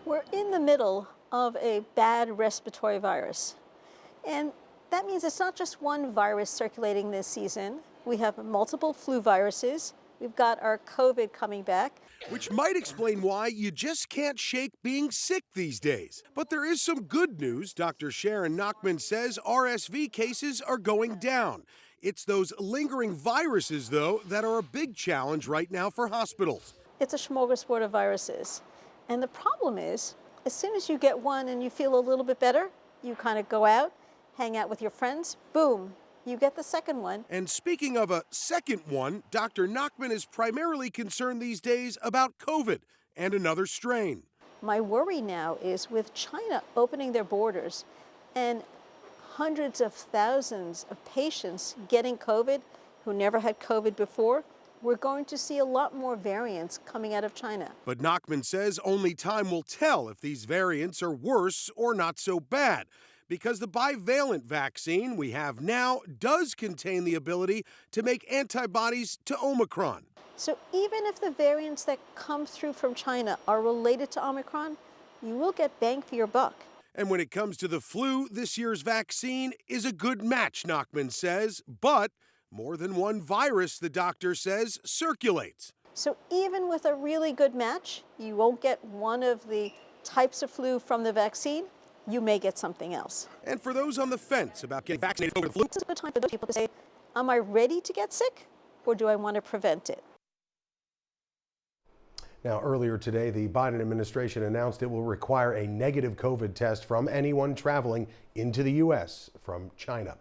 We're in the middle of a bad respiratory virus. And that means it's not just one virus circulating this season. We have multiple flu viruses. We've got our COVID coming back. Which might explain why you just can't shake being sick these days. But there is some good news. Dr. Sharon Nachman says RSV cases are going down. It's those lingering viruses, though, that are a big challenge right now for hospitals. It's a smorgasbord of viruses. And the problem is, as soon as you get one and you feel a little bit better, you kind of go out, hang out with your friends, boom, you get the second one. And speaking of a second one, Dr. Nachman is primarily concerned these days about COVID and another strain. My worry now is with China opening their borders and hundreds of thousands of patients getting COVID who never had COVID before, we're going to see a lot more variants coming out of China. But Nachman says only time will tell if these variants are worse or not so bad, because the bivalent vaccine we have now does contain the ability to make antibodies to Omicron. So even if the variants that come through from China are related to Omicron, you will get bang for your buck. And when it comes to the flu, this year's vaccine is a good match, Nachman says, but more than one virus, the doctor says, circulates. So even with a really good match, you won't get one of the types of flu from the vaccine. You may get something else. And for those on the fence about getting vaccinated over the flu, this is a good time for those people to say, am I ready to get sick or do I want to prevent it? Now, earlier today, the Biden administration announced it will require a negative COVID test from anyone traveling into the U.S. from China.